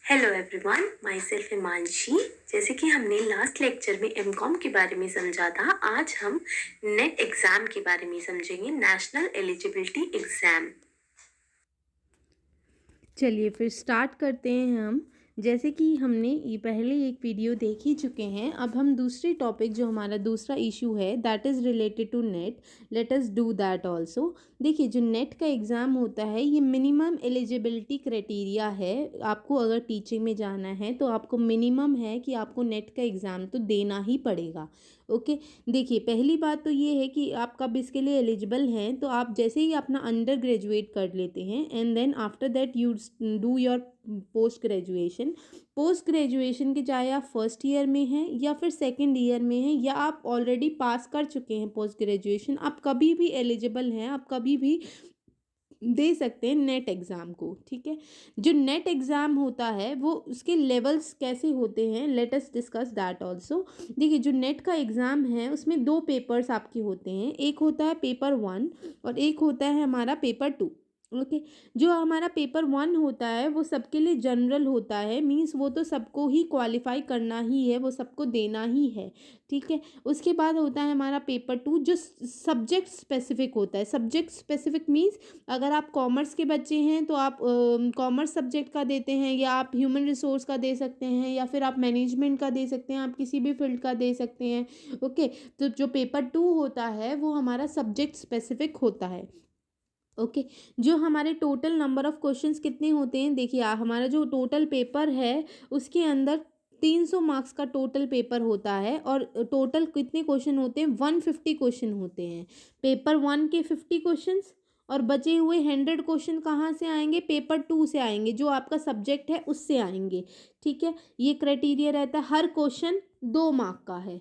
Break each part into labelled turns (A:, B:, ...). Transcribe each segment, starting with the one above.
A: Hello everyone, my self Himanshi. जैसे कि हमने लास्ट लेक्चर में एमकॉम के बारे में समझा था, आज हम नेट एग्जाम के बारे में समझेंगे, नेशनल एलिजिबिलिटी एग्जाम।
B: चलिए फिर स्टार्ट करते हैं हम। जैसे कि हमने ये पहले एक वीडियो देख ही चुके हैं, अब हम दूसरी टॉपिक जो हमारा दूसरा इशू है that is related to NET, let us do that also. देखिए, जो नेट का एग्ज़ाम होता है ये मिनिमम एलिजिबिलिटी क्राइटेरिया है। आपको अगर टीचिंग में जाना है तो आपको मिनिमम है कि आपको नेट का एग्ज़ाम तो देना ही पड़ेगा। ओके, देखिए पहली बात तो ये है कि आप कब इसके लिए एलिजिबल हैं, तो आप जैसे ही अपना अंडर ग्रेजुएट कर लेते हैं and then after that you do your post graduation. Post graduation के चाहे आप फर्स्ट ईयर में हैं या फिर सेकेंड ईयर में हैं या आप ऑलरेडी पास कर चुके हैं पोस्ट ग्रेजुएशन, आप कभी भी एलिजिबल हैं, आप कभी भी दे सकते हैं नेट एग्ज़ाम को। ठीक है, जो नेट एग्ज़ाम होता है वो उसके लेवल्स कैसे होते हैं, let us discuss that also. देखिए, जो नेट का एग्ज़ाम है उसमें दो पेपर्स आपके होते हैं, एक होता है पेपर 1 और एक होता है हमारा पेपर 2। ओके, जो हमारा पेपर 1 होता है वो सबके लिए जनरल होता है, मीन्स वो तो सबको ही क्वालिफाई करना ही है, वो सबको देना ही है। ठीक है, उसके बाद होता है हमारा पेपर 2 जो सब्जेक्ट स्पेसिफिक होता है। सब्जेक्ट स्पेसिफिक मीन्स अगर आप कॉमर्स के बच्चे हैं तो आप कॉमर्स सब्जेक्ट का देते हैं, या आप ह्यूमन रिसोर्स का दे सकते हैं, या फिर आप मैनेजमेंट का दे सकते हैं, आप किसी भी फील्ड का दे सकते हैं। ओके, तो जो पेपर 2 होता है वो हमारा सब्जेक्ट स्पेसिफिक होता है। ओके, जो हमारे टोटल नंबर ऑफ क्वेश्चंस कितने होते हैं, देखिए हमारा जो टोटल पेपर है उसके अंदर 300 मार्क्स का टोटल पेपर होता है और टोटल कितने क्वेश्चन होते हैं, 150 क्वेश्चन होते हैं। पेपर 1 के 50 क्वेश्चंस और बचे हुए 100 क्वेश्चन कहाँ से आएंगे, पेपर 2 से आएंगे, जो आपका सब्जेक्ट है उससे आएंगे। ठीक है, ये क्राइटेरिया रहता है, हर क्वेश्चन 2 मार्क का है।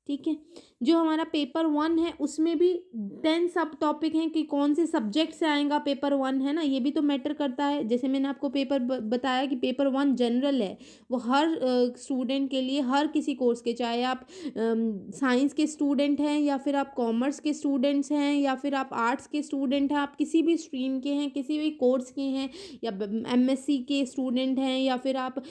B: ठीक है, जो हमारा पेपर 1 है उसमें भी 10 सब टॉपिक हैं कि कौन से सब्जेक्ट से आएगा पेपर 1, है ना, ये भी तो मैटर करता है। जैसे मैंने आपको पेपर बताया कि पेपर 1 जनरल है, वो हर स्टूडेंट के लिए, हर किसी कोर्स के, चाहे आप साइंस के स्टूडेंट हैं या फिर आप कॉमर्स के स्टूडेंट्स हैं या फिर आप आर्ट्स के स्टूडेंट हैं, आप किसी भी स्ट्रीम के हैं, किसी भी कोर्स के हैं, या एमएससी के स्टूडेंट हैं, या फिर आप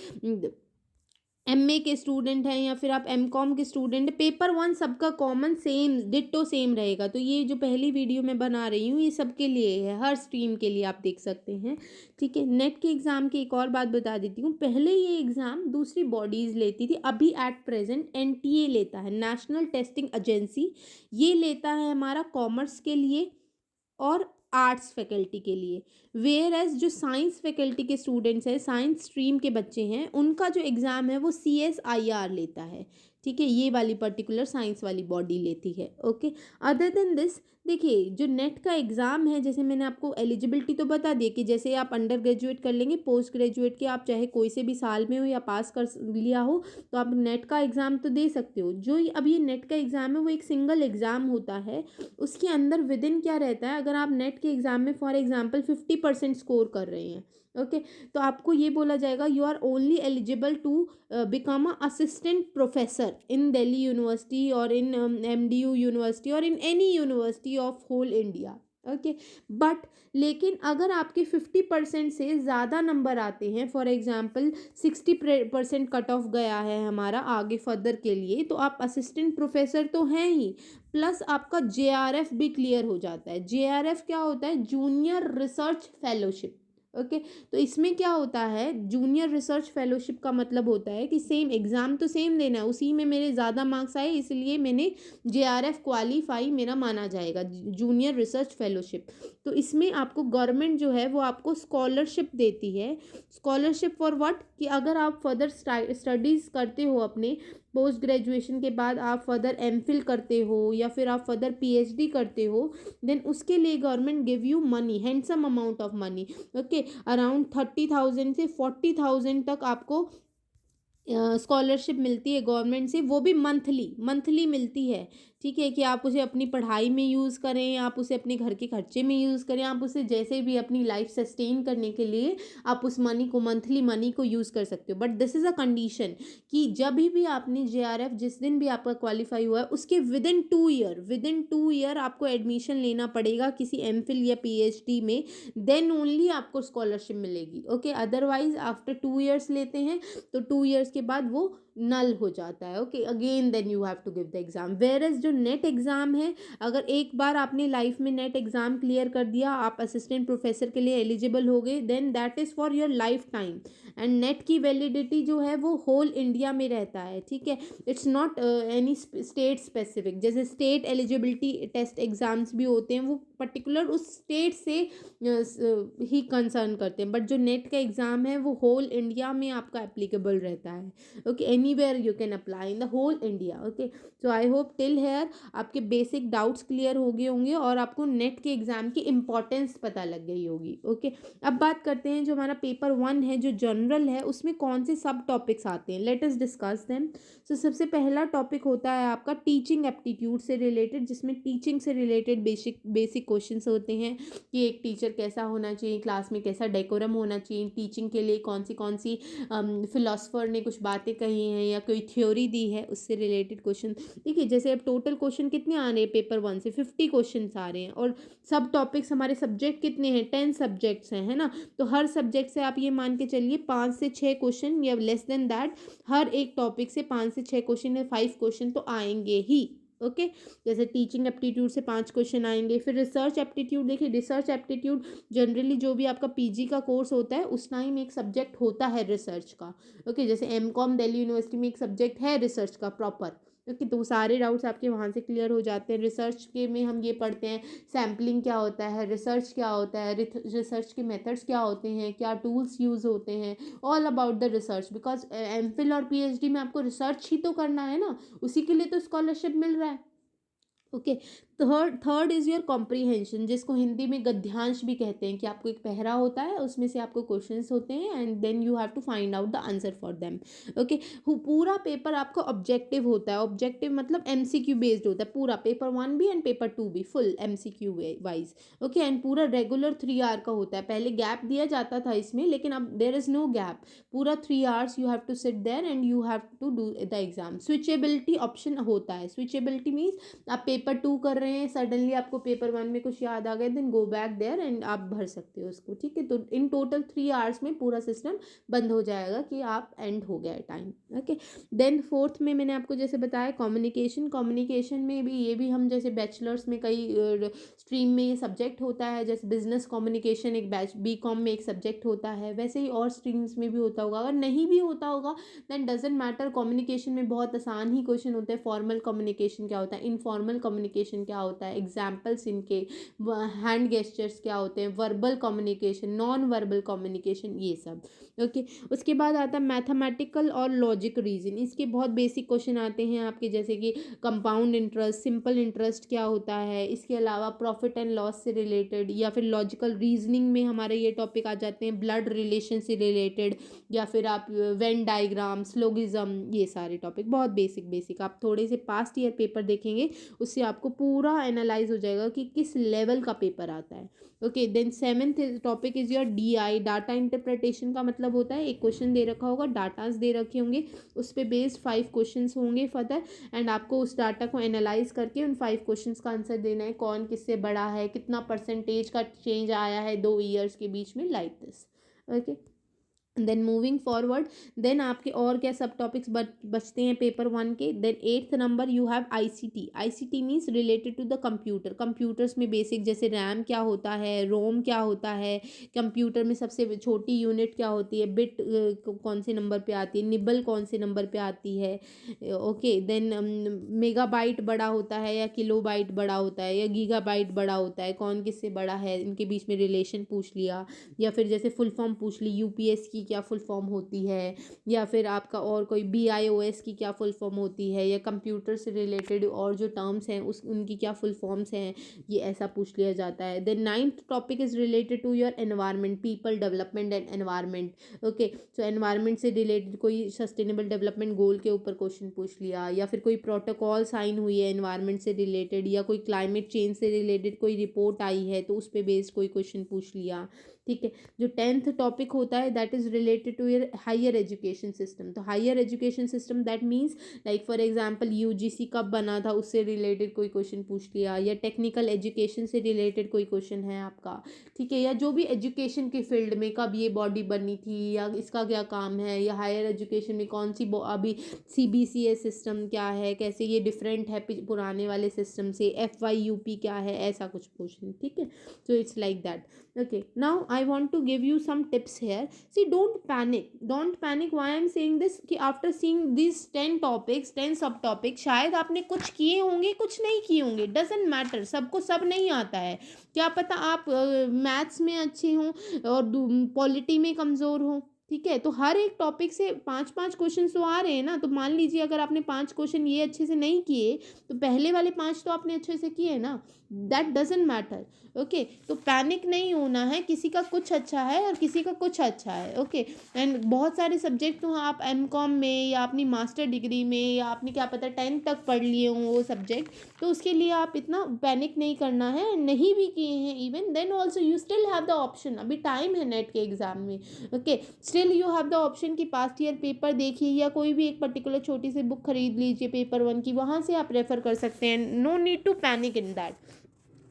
B: एमए के स्टूडेंट हैं, या फिर आप एमकॉम के स्टूडेंट, पेपर 1 सबका कॉमन सेम डिट्टो सेम रहेगा। तो ये जो पहली वीडियो मैं बना रही हूँ ये सबके लिए है, हर स्ट्रीम के लिए आप देख सकते हैं। ठीक है, नेट के एग्ज़ाम की एक और बात बता देती हूँ, पहले ये एग्ज़ाम दूसरी बॉडीज़ लेती थी, अभी एट प्रेजेंट एनटीए लेता है, नेशनल टेस्टिंग एजेंसी। ये लेता है हमारा कॉमर्स के लिए और आर्ट्स फैकल्टी के लिए। वेयर एज जो साइंस फैकल्टी के स्टूडेंट्स हैं, साइंस स्ट्रीम के बच्चे हैं, उनका जो एग्ज़ाम है वो CSIR लेता है। ठीक है, ये वाली पर्टिकुलर साइंस वाली बॉडी लेती है। ओके, अदर देन दिस, देखिए जो नेट का एग्ज़ाम है, जैसे मैंने आपको एलिजिबिलिटी तो बता दी कि जैसे आप अंडर ग्रेजुएट कर लेंगे, पोस्ट ग्रेजुएट के आप चाहे कोई से भी साल में हो या पास कर लिया हो तो आप नेट का एग्ज़ाम तो दे सकते हो। जो अब ये नेट का एग्ज़ाम है वो एक सिंगल एग्ज़ाम होता है, उसके अंदर विद इन क्या रहता है, अगर आप नेट के एग्ज़ाम में फॉर एग्जांपल 50% स्कोर कर रहे हैं, ओके, तो आपको ये बोला जाएगा you are only eligible to become a assistant professor in Delhi university और इन MDU यूनिवर्सिटी और in any university of whole India. Okay, but लेकिन अगर आपके 50% से ज़्यादा नंबर आते हैं, फॉर एग्जांपल 60% कट ऑफ गया है हमारा आगे फर्दर के लिए, तो आप असिस्टेंट प्रोफेसर तो हैं ही, प्लस आपका JRF भी क्लियर हो जाता है। JRF क्या होता है, जूनियर रिसर्च फेलोशिप। ओके, तो इसमें क्या होता है, जूनियर रिसर्च फेलोशिप का मतलब होता है कि सेम एग्ज़ाम तो सेम देना है, उसी में मेरे ज़्यादा मार्क्स आए इसलिए मैंने JRF क्वालिफाई मेरा माना जाएगा, जूनियर रिसर्च फेलोशिप। तो इसमें आपको गवर्नमेंट जो है वो आपको स्कॉलरशिप देती है। स्कॉलरशिप फॉर व्हाट, कि अगर आप फर्दर स्टडीज़ करते हो, अपने पोस्ट ग्रेजुएशन के बाद आप फर्दर MPhil करते हो या फिर आप फर्दर PhD करते हो, देन उसके लिए government give you money, handsome amount of money. Okay, around 30,000 से 40,000 तक आपको स्कॉलरशिप मिलती है गवर्नमेंट से, वो भी मंथली मंथली मिलती है। ठीक है, कि आप उसे अपनी पढ़ाई में यूज़ करें, आप उसे अपने घर के खर्चे में यूज़ करें, आप उसे जैसे भी अपनी लाइफ सस्टेन करने के लिए आप उस मनी को, मंथली मनी को यूज़ कर सकते हो। But this is a condition कि जब भी आपने जेआरएफ, जिस दिन भी आपका क्वालिफाई हुआ है, उसके विदिन टू ईयर आपको एडमिशन लेना पड़ेगा किसी एमफिल या पीएचडी में, देन ओनली आपको स्कॉलरशिप मिलेगी। ओके, अदरवाइज आफ्टर 2 ईयर्स लेते हैं तो 2 ईयर्स के बाद वो नल हो जाता है। Okay, again then you have to give the exam. Whereas जो नेट एग्ज़ाम है, अगर एक बार आपने लाइफ में नेट एग्ज़ाम क्लियर कर दिया, आप असिस्टेंट प्रोफेसर के लिए एलिजिबल हो गए, then that is for your lifetime. And NET की वैलिडिटी जो है वो होल इंडिया में रहता है। ठीक है, it's not any state specific. जैसे स्टेट एलिजिबिलिटी टेस्ट एग्ज़ाम्स भी होते हैं, वो पर्टिकुलर उस स्टेट से ही कंसर्न करते हैं, बट जो नेट का एग्ज़ाम है वो होल इंडिया में आपका एप्लीकेबल रहता है। Okay, anywhere you can apply in the whole India. Okay, so I hope till here आपके बेसिक डाउट्स क्लियर हो गए होंगे और आपको नेट के एग्ज़ाम की इम्पोर्टेंस पता लग गई होगी। ओके, अब बात करते हैं जो हमारा पेपर 1 है, जो जनरल है, उसमें कौन से सब टॉपिक्स आते हैं। Let us discuss them. So सबसे पहला टॉपिक होता है आपका टीचिंग एप्टीट्यूड से रिलेटेड, जिसमें टीचिंग से रिलेटेड बेसिक बेसिक क्वेश्चंस होते हैं कि एक टीचर कैसा होना चाहिए, क्लास में कैसा डेकोरम होना चाहिए, टीचिंग के लिए कौन सी फिलोसफर ने कुछ बातें कही हैं या कोई थ्योरी दी है, उससे रिलेटेड क्वेश्चन। ठीक है, जैसे अब टोटल क्वेश्चन कितने आ रहे हैं पेपर 1 से, 50 क्वेश्चन आ रहे हैं, और सब टॉपिक्स, हमारे सब्जेक्ट कितने हैं, 10 सब्जेक्ट्स हैं, है ना। तो हर सब्जेक्ट से आप ये मान के चलिए 5 से 6 क्वेश्चन या लेस देन दैट, हर एक टॉपिक से 5 से 6 क्वेश्चन या 5 क्वेश्चन तो आएंगे ही। ओके, जैसे टीचिंग एप्टीट्यूड से 5 क्वेश्चन आएंगे। फिर रिसर्च एप्टीट्यूड, देखिए रिसर्च एप्टीट्यूड जनरली जो भी आपका पीजी का कोर्स होता है उस टाइम एक सब्जेक्ट होता है रिसर्च का। ओके, जैसे एमकॉम दिल्ली यूनिवर्सिटी में एक सब्जेक्ट है रिसर्च का प्रॉपर। ओके, तो सारे डाउट्स आपके वहाँ से क्लियर हो जाते हैं। रिसर्च के में हम ये पढ़ते हैं सैम्पलिंग क्या होता है, रिसर्च क्या होता है, रिसर्च के मेथड्स क्या होते हैं, क्या टूल्स यूज़ होते हैं, all about the research. Because MPhil और पीएचडी में आपको रिसर्च ही तो करना है ना, उसी के लिए तो स्कॉलरशिप मिल रहा है। Okay, third is your comprehension, जिसको हिंदी में गद्यांश भी कहते हैं, कि आपको एक पहरा होता है, उसमें से आपको क्वेश्चंस होते हैं and then you have to find out the answer for them. Okay, पूरा पेपर आपका ऑब्जेक्टिव होता है। ऑब्जेक्टिव मतलब एमसीक्यू बेस्ड होता है पूरा, पेपर 1 भी एंड पेपर 2 भी full MCQ wise. Okay, and पूरा रेगुलर 3 आवर का होता है। पहले गैप दिया जाता था इसमें, लेकिन अब देर इज़ नो गैप। पूरा 3 hours you have to sit there and you have to do the exam. Switchability option होता है। स्विचेबिलिटी मीन्स आप पेपर 2 कर रहे हैं, सडनली आपको पेपर 1 में कुछ याद आ गया, then go back there and आप भर सकते हो उसको। ठीक है, तो इन टोटल 3 आवर्स में पूरा सिस्टम बंद हो जाएगा कि आप एंड हो गया है टाइम। ओके, देन फोर्थ में मैंने आपको जैसे बताया कम्युनिकेशन। कम्युनिकेशन में भी ये भी हम जैसे बैचलर्स में कई स्ट्रीम में ये सब्जेक्ट होता है, जैसे बिजनेस कम्युनिकेशन एक बीकॉम में एक सब्जेक्ट होता है, वैसे ही और स्ट्रीम्स में भी होता होगा। अगर नहीं भी होता होगा देन डजेंट मैटर। कम्युनिकेशन में बहुत आसान ही क्वेश्चन होते हैं। फॉर्मल कम्युनिकेशन क्या होता है, इनफॉर्मल कम्युनिकेशन क्या होता है, एग्जाम्पल्स इनके, हैंड गेस्चर्स क्या होते हैं, verbal communication, non verbal communication, ये सब। ओके, उसके बाद आता है मैथमेटिकल और लॉजिक रीजन। इसके बहुत बेसिक क्वेश्चन आते हैं आपके, जैसे कि कंपाउंड इंटरेस्ट, सिंपल इंटरेस्ट क्या होता है, इसके अलावा प्रॉफिट एंड लॉस से रिलेटेड, या फिर लॉजिकल रीजनिंग में हमारे ये टॉपिक आ जाते हैं, ब्लड रिलेशन से रिलेटेड, या फिर आप वेन डायग्राम, स्लोगिज्म, ये सारे टॉपिक बहुत बेसिक आप थोड़े से पास्ट ईयर पेपर देखेंगे, उससे आपको पूरा एनालाइज हो जाएगा कि किस लेवल का पेपर आता है। Okay, then 7th topic is your DI, data interpretation का मतलब होता है एक क्वेश्चन दे रखा होगा, डाटाज दे रखे होंगे, उस पर बेस्ड 5 क्वेश्चन होंगे फर्दर, एंड आपको उस डाटा को एनालाइज करके उन 5 क्वेश्चन का आंसर देना है। कौन किससे बड़ा है, कितना परसेंटेज का चेंज आया है 2 ईयर्स के बीच में, like this. Okay, then moving forward, then आपके और क्या सब टॉपिक्स बचते हैं पेपर 1 के। Then 8th number you have ICT. ICT means related to the computer. Computers में बेसिक जैसे रैम क्या होता है, रोम क्या होता है, कंप्यूटर में सबसे छोटी यूनिट क्या होती है, बिट कौन से नंबर पे आती है, निबल कौन से नंबर पे आती है। ओके, देन मेगाबाइट बड़ा होता है या किलोबाइट बड़ा होता है या गीगाबाइट बड़ा होता है, कौन किससे बड़ा है, इनके बीच में रिलेशन पूछ लिया, या फिर जैसे फुल फॉर्म पूछ ली यूपीएस की क्या फुल फॉर्म होती है, या फिर आपका और कोई BIOS की क्या फुल फॉर्म होती है, या कंप्यूटर से रिलेटेड और जो टर्म्स हैं उस उनकी क्या फुल फॉर्म्स हैं, ये ऐसा पूछ लिया जाता है। Then 9th topic is related to your environment, people, development and environment. Okay, so environment से रिलेटेड कोई सस्टेनेबल डेवलपमेंट गोल के ऊपर क्वेश्चन पूछ लिया, या फिर कोई प्रोटोकॉल साइन हुई है एनवायरनमेंट से रिलेटेड, या कोई क्लाइमेट चेंज से रिलेटेड कोई रिपोर्ट आई है तो उस पर बेस्ड कोई क्वेश्चन पूछ लिया। ठीक है, जो 10th टॉपिक होता है that is related to your higher education system. तो higher education system that means like for example UGC कब बना था उससे रिलेटेड कोई क्वेश्चन पूछ लिया, या टेक्निकल एजुकेशन से रिलेटेड कोई क्वेश्चन है आपका। ठीक है, या जो भी एजुकेशन के फील्ड में कब ये बॉडी बनी थी, या इसका क्या काम है, या हायर एजुकेशन में कौन सी अभी CBCS सिस्टम क्या है, कैसे ये डिफरेंट है पुराने वाले सिस्टम से, FYUP क्या है, ऐसा कुछ क्वेश्चन। ठीक है, so it's like that. Okay, now I want to give you some tips here. See, don't panic. Why I'm saying this कि after seeing these 10 topics, 10 सब टॉपिक, शायद आपने कुछ किए होंगे कुछ नहीं किए होंगे, डजेंट मैटर, सबको सब नहीं आता है। क्या पता आप मैथ्स में अच्छे हों और पॉलिटी में कमज़ोर हों। ठीक है, तो हर एक टॉपिक से 5-5 क्वेश्चन तो आ रहे हैं ना। तो मान लीजिए अगर आपने 5 क्वेश्चन ये अच्छे से नहीं किए तो पहले वाले 5 तो आपने अच्छे से किए ना, दैट डजेंट मैटर। ओके, तो पैनिक नहीं होना है, किसी का कुछ अच्छा है और किसी का कुछ अच्छा है। ओके, एंड बहुत सारे सब्जेक्ट तो आप MCOM में या अपनी मास्टर डिग्री में या आपने क्या पता 10th तक पढ़ लिए हों वो सब्जेक्ट, तो उसके लिए आप इतना पैनिक नहीं करना है। नहीं भी किए हैं even then also you still have the option, अभी टाइम है नेट के एग्ज़ाम में। Okay, still you have the option कि पास्ट ईयर पेपर देखिए या कोई भी एक पर्टिकुलर छोटी सी बुक खरीद लीजिए पेपर 1 की, वहाँ से आप रेफ़र कर सकते हैं। No need to panic in that.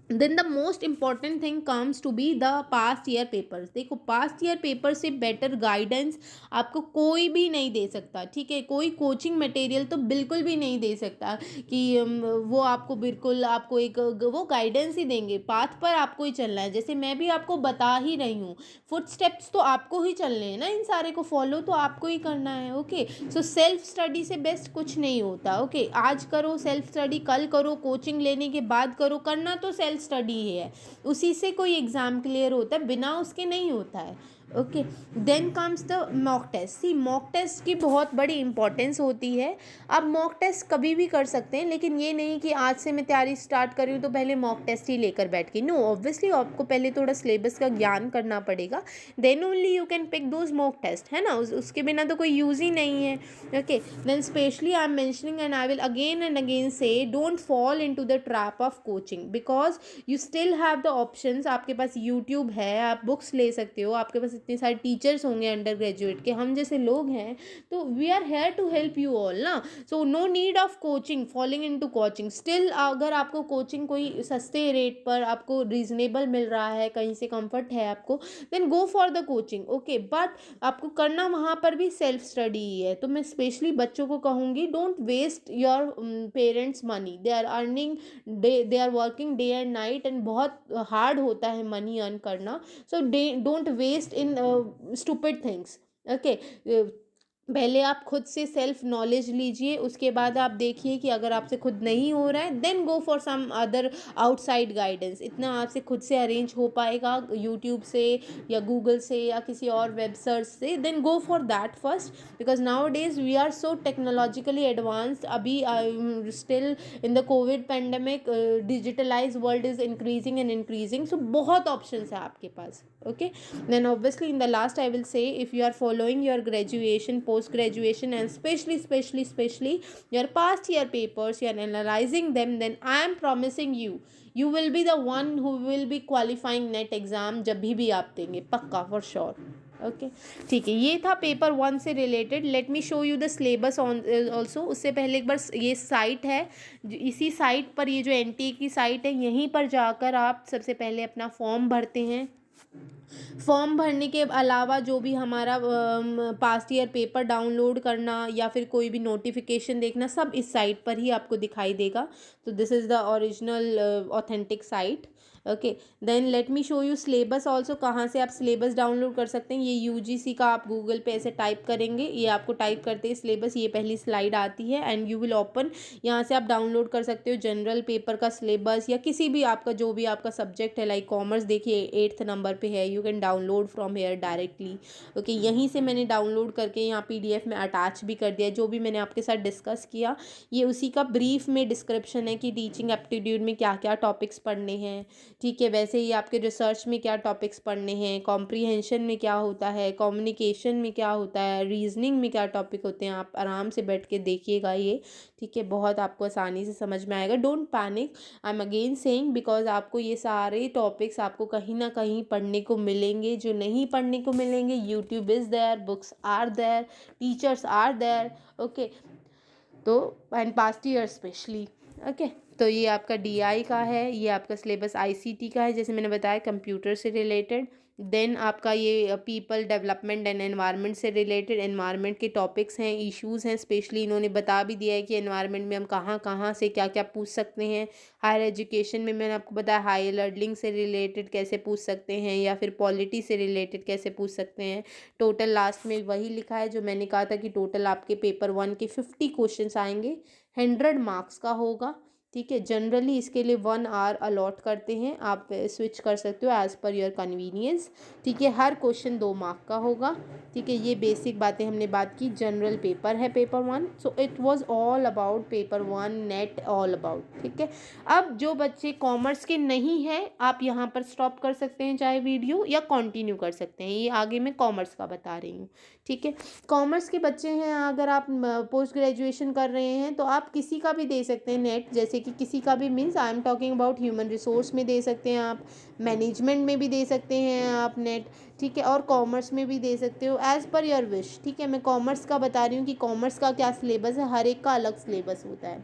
B: Then the most important thing comes to be the past year papers. देखो, पास्ट ईयर पेपर से बेटर गाइडेंस आपको कोई भी नहीं दे सकता। ठीक है, कोई कोचिंग मटेरियल तो बिल्कुल भी नहीं दे सकता कि वो आपको बिल्कुल आपको एक वो गाइडेंस ही देंगे। पाथ पर आपको ही चलना है, जैसे मैं भी आपको बता ही रही हूँ, फुट स्टेप्स तो आपको ही चलने हैं ना, इन सारे को फॉलो तो आपको ही करना है। ओके, सो सेल्फ स्टडी से बेस्ट कुछ नहीं होता। ओके, आज करो सेल्फ स्टडी, कल करो, कोचिंग लेने के बाद करो, करना तो सेल्फ स्टडी ही है, उसी से कोई एग्ज़ाम क्लियर होता है, बिना उसके नहीं होता है। Okay, then comes the mock test. See, mock test की बहुत बड़ी इंपॉर्टेंस होती है। आप मॉक टेस्ट कभी भी कर सकते हैं, लेकिन ये नहीं कि आज से मैं तैयारी स्टार्ट कर रही हूँ तो पहले मॉक टेस्ट ही लेकर बैठ गई। नो, ऑब्वियसली आपको पहले थोड़ा सिलेबस का ज्ञान करना पड़ेगा, then only you can pick those mock test, है ना। उसके बिना तो कोई यूज़ ही नहीं है। Okay, then specially I am mentioning and I will again and again say, don't fall into the trap of coaching, because you still have the options. आपके पास यूट्यूब है, आप बुक्स ले सकते हो, आपके पास इतने सारे टीचर्स होंगे अंडर ग्रेजुएट के, हम जैसे लोग हैं, तो we are here to help you all ना। So no need of coaching, following into coaching. Still अगर आपको कोचिंग कोई सस्ते रेट पर आपको रीजनेबल मिल रहा है, कहीं से कंफर्ट है आपको, then go for the coaching. Okay, but आपको करना वहाँ पर भी सेल्फ स्टडी ही है। तो मैं स्पेशली बच्चों को कहूँगी, don't waste your parents money, they are earning, they are working day and night, and बहुत हार्ड होता है मनी अर्न करना। So don't waste in stupid things. Okay, पहले आप खुद से सेल्फ नॉलेज लीजिए, उसके बाद आप देखिए कि अगर आपसे खुद नहीं हो रहा है, then go for some other outside guidance. इतना आपसे खुद से अरेंज हो पाएगा यूट्यूब से या गूगल से या किसी और वेब सर्च से, then go for that first, because nowadays we are so technologically advanced. अभी still in the covid pandemic digitalise world is increasing and increasing, so बहुत ऑप्शंस है आपके पास। Okay, then obviously in the last I will say, if you are following your graduation, post graduation, and especially your past year papers, you are analyzing them, then I am promising you will be the one who will be qualifying net exam जब भी आप देंगे, पक्का, for sure। Okay, ठीक है, ये था paper 1 से related. Late me show you the syllabus on also. उससे पहले एक बार ये साइट है, इसी साइट पर, ये जो NTA की साइट है, यहीं पर जाकर आप सबसे पहले अपना फॉर्म भरते हैं। फॉर्म भरने के अलावा जो भी हमारा पास्ट ईयर पेपर डाउनलोड करना या फिर कोई भी नोटिफिकेशन देखना, सब इस साइट पर ही आपको दिखाई देगा। तो this is the original authentic site. Okay, then let me show you syllabus also, कहाँ से आप सिलेबस डाउनलोड कर सकते हैं। ये यूजीसी का आप गूगल पे ऐसे टाइप करेंगे, ये आपको टाइप करते ही सिलेबस ये पहली स्लाइड आती है एंड यू विल ओपन। यहाँ से आप डाउनलोड कर सकते हो जनरल पेपर का सिलेबस या किसी भी आपका जो भी आपका सब्जेक्ट है, लाइक कॉमर्स देखिए 8th नंबर पे है, you can download from here directly. Okay, यहीं से मैंने डाउनलोड करके यहाँ PDF में अटैच भी कर दिया। जो भी मैंने आपके साथ डिस्कस किया ये उसी का ब्रीफ में डिस्क्रिप्शन है कि टीचिंग एप्टीट्यूड में क्या क्या टॉपिक्स पढ़ने हैं, ठीक है। वैसे ही आपके रिसर्च में क्या टॉपिक्स पढ़ने हैं, कॉम्प्रीहेंशन में क्या होता है, कम्युनिकेशन में क्या होता है, रीजनिंग में क्या टॉपिक होते हैं, आप आराम से बैठ के देखिएगा ये, ठीक है। बहुत आपको आसानी से समझ में आएगा। Don't panic, I am again saying, because आपको ये सारे टॉपिक्स आपको कहीं ना कहीं पढ़ने को मिलेंगे। जो नहीं पढ़ने को मिलेंगे, YouTube is there, books are there, teachers are there, okay. तो and past year specially, okay. तो ये आपका DI का है, ये आपका सिलेबस ICT का है, जैसे मैंने बताया कंप्यूटर से रिलेटेड। देन आपका ये पीपल डेवलपमेंट एंड एनवायरनमेंट से रिलेटेड, एनवायरनमेंट के टॉपिक्स हैं, इश्यूज़ हैं। स्पेशली इन्होंने बता भी दिया है कि एनवायरनमेंट में हम कहाँ कहाँ से क्या क्या पूछ सकते हैं। हायर एजुकेशन में मैंने आपको बताया हायर लर्निंग से रिलेटेड कैसे पूछ सकते हैं, या फिर पॉलिटी से रिलेटेड कैसे पूछ सकते हैं। टोटल लास्ट में वही लिखा है जो मैंने कहा था कि टोटल आपके पेपर 1 के 50 क्वेश्चन आएंगे, 100 मार्क्स का होगा, ठीक है। जनरली इसके लिए 1 आवर अलॉट करते हैं, आप स्विच कर सकते हो एज़ पर योर कन्वीनियंस, ठीक है। हर क्वेश्चन 2 मार्क का होगा, ठीक है। ये बेसिक बातें हमने बात की। जनरल पेपर है paper 1, so it was all about paper 1 net, all about, ठीक है। अब जो बच्चे कॉमर्स के नहीं हैं, आप यहाँ पर स्टॉप कर सकते हैं चाहे वीडियो, या कंटिन्यू कर सकते हैं। ये आगे मैं कॉमर्स का बता रही हूँ, ठीक है। कॉमर्स के बच्चे हैं, अगर आप पोस्ट ग्रेजुएशन कर रहे हैं तो आप किसी का भी दे सकते हैं नेट, जैसे कि किसी का भी means I am talking about human resource में दे सकते हैं आप, मैनेजमेंट में भी दे सकते हैं आप नेट, ठीक है। और कॉमर्स में भी दे सकते हो एज़ पर योर विश, ठीक है। मैं कॉमर्स का बता रही हूँ कि कॉमर्स का क्या सिलेबस है, हर एक का अलग सिलेबस होता है,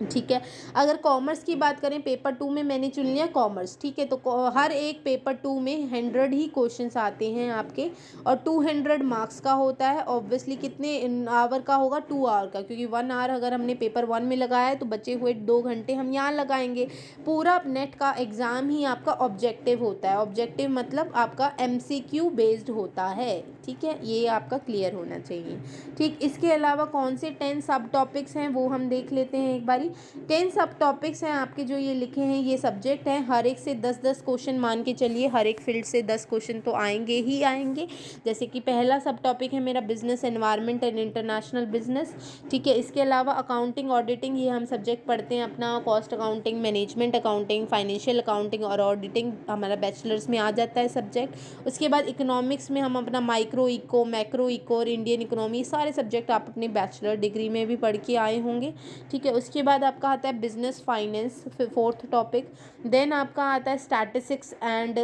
B: ठीक है। अगर कॉमर्स की बात करें, पेपर 2 में मैंने चुन लिया कॉमर्स, ठीक है। तो हर एक पेपर 2 में 100 ही क्वेश्चंस आते हैं आपके, और 200 मार्क्स का होता है। ऑब्वियसली कितने आवर का होगा, 2 आवर का, क्योंकि 1 आवर अगर हमने पेपर 1 में लगाया है तो बचे हुए 2 घंटे हम यहाँ लगाएंगे। पूरा नेट का एग्ज़ाम ही आपका ऑब्जेक्टिव होता है। ऑब्जेक्टिव मतलब आपका MCQ बेस्ड होता है, ठीक है। ये आपका क्लियर होना चाहिए, ठीक। इसके अलावा कौन से 10 सब टॉपिक्स हैं वो हम देख लेते हैं एक बारी। 10 सब टॉपिक्स हैं आपके जो ये लिखे हैं, ये सब्जेक्ट हैं। हर एक से 10-10 क्वेश्चन मान के चलिए, हर एक फील्ड से 10 क्वेश्चन तो आएंगे ही आएंगे। जैसे कि पहला सब टॉपिक है मेरा business environment and international business, ठीक है। इसके अलावा अकाउंटिंग ऑडिटिंग, ये हम सब्जेक्ट पढ़ते हैं अपना, cost accounting, management accounting, financial accounting और ऑडिटिंग हमारा बैचलर्स में आ जाता है सब्जेक्ट। उसके बाद इकोनॉमिक्स में हम अपना माइक्रो इको, मैक्रो इको और इंडियन इकोनॉमी, सारे सब्जेक्ट आप अपने बैचलर डिग्री में भी पढ़ के आए होंगे, ठीक है। उसके बाद आपका आता है business finance, 4th topic. Then आपका आता है स्टैटिस्टिक्स एंड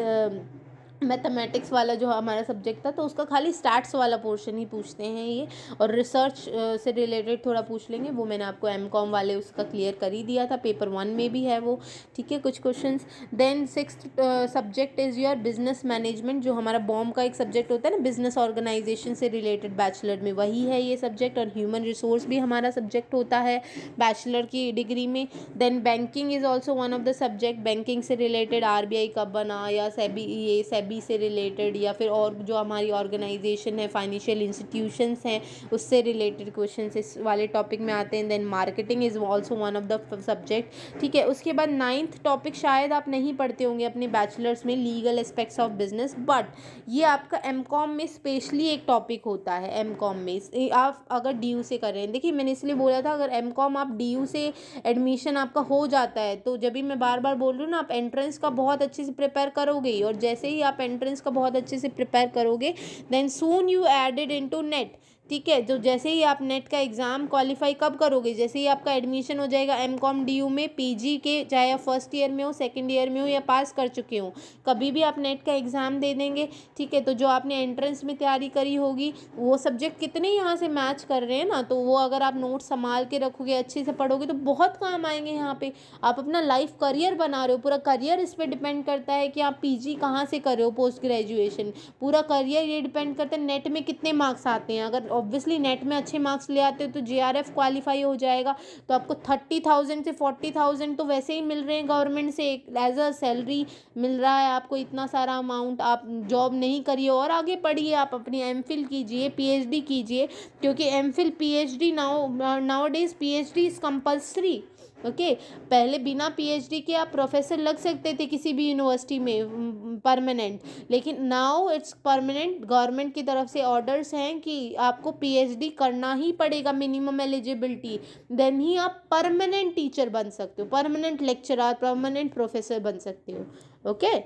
B: मैथमेटिक्स वाला जो हमारा सब्जेक्ट था, तो उसका खाली स्टैट्स वाला पोर्शन ही पूछते हैं ये, और रिसर्च से रिलेटेड थोड़ा पूछ लेंगे। वो मैंने आपको MCOM वाले उसका क्लियर कर ही दिया था, पेपर 1 में भी है वो, ठीक है, कुछ questions. Then 6th subject is your business management, जो हमारा बॉम का एक सब्जेक्ट होता है ना, बिजनेस ऑर्गेनाइजेशन से रिलेटेड, बैचलर में वही है ये सब्जेक्ट। और ह्यूमन रिसोर्स भी हमारा सब्जेक्ट होता है बैचलर की डिग्री में। Then banking is also one of the subject, banking से रिलेटेड RBI कब बना, या सेबी से रिलेटेड, या फिर और जो हमारी ऑर्गेनाइजेशन है, फाइनेंशियल इंस्टीट्यूशंस हैं, उससे रिलेटेड क्वेश्चन इस वाले टॉपिक में आते हैं। Then marketing is also one of the subject, ठीक है। उसके बाद 9th टॉपिक शायद आप नहीं पढ़ते होंगे अपने बैचलर्स में, legal aspects of business, but ये आपका MCOM में स्पेशली एक टॉपिक होता है। MCOM में आप अगर DU से कर रहे हैं, देखिए मैंने इसलिए बोला था अगर MCOM आप DU से एडमिशन आपका हो जाता है, तो जब भी मैं बार बार बोल रही हूँ ना, आप एंट्रेंस का बहुत अच्छे से प्रिपेयर करोगे ही, और जैसे ही आप एंट्रेंस का बहुत अच्छे से प्रिपेयर करोगे, then soon you added into NET, ठीक है। तो जैसे ही आप नेट का एग्ज़ाम क्वालिफाई कब करोगे, जैसे ही आपका एडमिशन हो जाएगा MCOM DU में, PG के, चाहे आप फर्स्ट ईयर में हो, सेकंड ईयर में हो, या पास कर चुके हो, कभी भी आप नेट का एग्ज़ाम दे देंगे, ठीक है। तो जो आपने एंट्रेंस में तैयारी करी होगी, वो सब्जेक्ट कितने यहाँ से मैच कर रहे हैं ना, तो वो अगर आप नोट संभाल के रखोगे, अच्छे से पढ़ोगे, तो बहुत काम आएंगे यहाँ पे। आप अपना लाइफ करियर बना रहे हो, पूरा करियर इस पर डिपेंड करता है कि आप PG कहाँ से कर रहे हो, पोस्ट ग्रेजुएशन, पूरा करियर ये डिपेंड करता है नेट में कितने मार्क्स आते हैं। अगर ऑब्वियसली नेट में अच्छे मार्क्स ले आते हो तो JRF क्वालिफाई हो जाएगा, तो आपको 30,000 से 40,000 तो वैसे ही मिल रहे हैं गवर्नमेंट से, एज अ सैलरी मिल रहा है आपको इतना सारा अमाउंट। आप जॉब नहीं करिए और आगे पढ़िए, आप अपनी MPhil कीजिए, PhD कीजिए, क्योंकि MPhil PhD now days PhD is compulsory. Okay, पहले बिना PhD के आप प्रोफेसर लग सकते थे किसी भी यूनिवर्सिटी में परमानेंट, लेकिन नाउ इट्स परमानेंट। गवर्नमेंट की तरफ से ऑर्डर्स हैं कि आपको PhD करना ही पड़ेगा, मिनिमम एलिजिबिलिटी, देन ही आप परमानेंट टीचर बन सकते हो, परमानेंट लेक्चरर, परमानेंट प्रोफेसर बन सकते हो। ओके,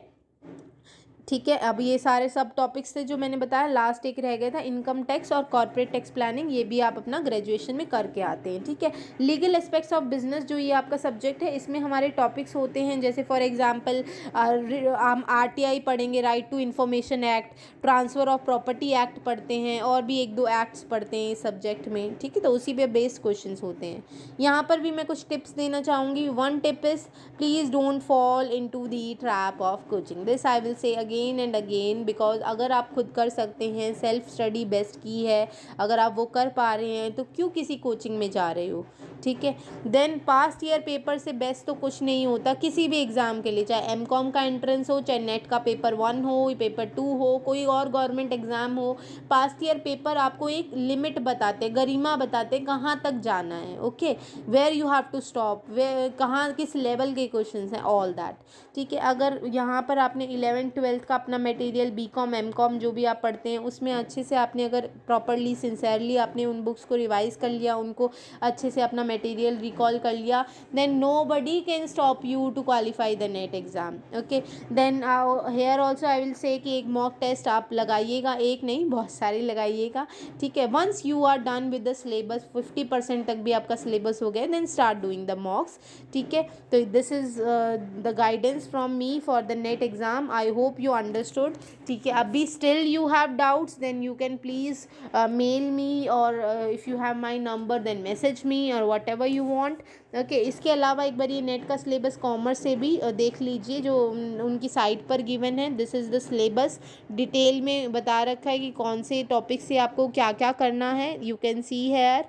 B: ठीक है। अब ये सारे सब टॉपिक्स थे जो मैंने बताया, लास्ट एक रह गया था इनकम टैक्स और कॉर्पोरेट टैक्स प्लानिंग, ये भी आप अपना ग्रेजुएशन में करके आते हैं, ठीक है। लीगल एस्पेक्ट्स ऑफ बिजनेस जो ये आपका सब्जेक्ट है, इसमें हमारे टॉपिक्स होते हैं, जैसे फॉर एग्जांपल हम RTI पढ़ेंगे, right to information act, transfer of property act पढ़ते हैं, और भी एक दो एक्ट्स पढ़ते हैं इस सब्जेक्ट में, ठीक है। तो उसी पे बेस्ड क्वेश्चन होते हैं। यहाँ पर भी मैं कुछ टिप्स देना चाहूँगी। One tip is please don't fall into the trap of coaching, this I will से अगेन एंड अगेन, बिकॉज अगर आप खुद कर सकते हैं, सेल्फ स्टडी बेस्ट की है, अगर आप वो कर पा रहे हैं तो क्यों किसी कोचिंग में जा रहे हो, ठीक है। देन पास्ट ईयर पेपर से बेस्ट तो कुछ नहीं होता किसी भी एग्ज़ाम के लिए, चाहे MCOM का एंट्रेंस हो, चाहे नेट का पेपर 1 हो, पेपर 2 हो, कोई और गवर्नमेंट एग्ज़ाम हो। पास्ट ईयर पेपर आपको एक लिमिट बताते, गरिमा बताते कहाँ तक जाना है, okay, where you have to stop, वे कहाँ किस लेवल के क्वेश्चन हैं, ऑल दैट, ठीक है। अगर यहाँ पर आपने 11th 12th का अपना मटेरियल, BCom MCOM जो भी आप पढ़ते हैं उसमें अच्छे से आपने अगर प्रॉपरली सिंसेरली आपने उन बुक्स को रिवाइज़ कर लिया, उनको अच्छे से अपना मटेरियल रिकॉल कर लिया, then nobody can stop you to qualify the NET exam, okay. Then here also I will say कि एक मॉक टेस्ट आप लगाइएगा, एक नहीं बहुत सारे लगाइएगा, ठीक है। Once you are done with the syllabus, 50% तक भी आपका सिलेबस हो गया, then start doing the mocks, ठीक है। तो this is the guidance from me for the NET exam, I hope you understood, ठीक है। अभी still you have doubts then you can please mail me, और if you have my number then message me, और whatever you want, okay. इसके अलावा एक बार ये net का सिलेबस कॉमर्स से भी देख लीजिए, जो उनकी साइट पर गिवन है, this is the syllabus, detail में बता रखा है कि कौन से टॉपिक से आपको क्या क्या करना है, यू कैन सी हेयर,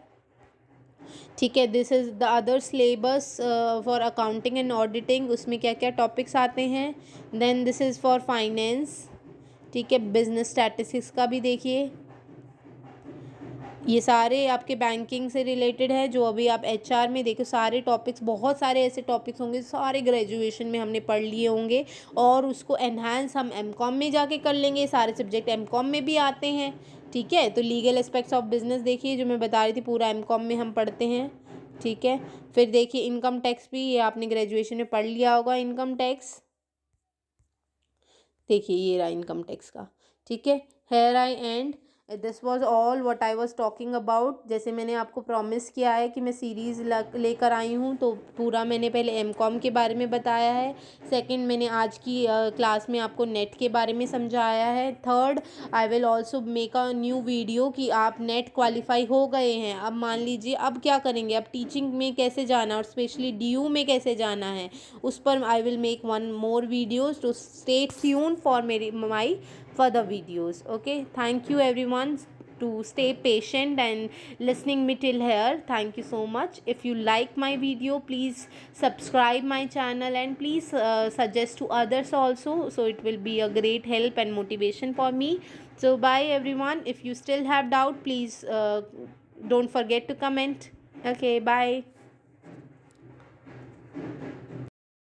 B: ठीक है। This is the other syllabus for accounting and auditing, उसमें क्या क्या टॉपिक्स आते हैं। Then this is for finance, ठीक है। बिजनेस स्टैटिस्टिक्स का भी देखिए, ये सारे आपके बैंकिंग से रिलेटेड है, जो अभी आप HR में देखो सारे टॉपिक्स, बहुत सारे ऐसे टॉपिक्स होंगे सारे ग्रेजुएशन में हमने पढ़ लिए होंगे, और उसको एनहांस हम MCOM में जाके कर लेंगे, सारे सब्जेक्ट MCOM में भी आते हैं, ठीक है। तो लीगल एस्पेक्ट्स ऑफ बिजनेस देखिए, जो मैं बता रही थी पूरा MCOM में हम पढ़ते हैं, ठीक है। फिर देखिए इनकम टैक्स भी, ये आपने ग्रेजुएशन में पढ़ लिया होगा, इनकम टैक्स देखिए, ये रहा इनकम टैक्स का, ठीक है। Here I and this was all what I was talking about. जैसे मैंने आपको प्रॉमिस किया है कि मैं सीरीज़ लेकर आई हूँ, तो पूरा मैंने पहले MCOM के बारे में बताया है, सेकंड मैंने आज की क्लास में आपको नेट के बारे में समझाया है, third I will also make a new video कि आप नेट क्वालिफाई हो गए हैं, अब मान लीजिए अब क्या करेंगे, अब टीचिंग में कैसे जाना और स्पेशली DU में कैसे जाना है, उस पर I will make one more videos, to stay tune for my further videos, okay। Thank you everyone to stay patient and listening me till here, thank you so much। If you like my video, please subscribe my channel and please suggest to others also, so it will be a great help and motivation for me। So bye everyone, if you still have doubt, please don't forget to comment, okay, bye।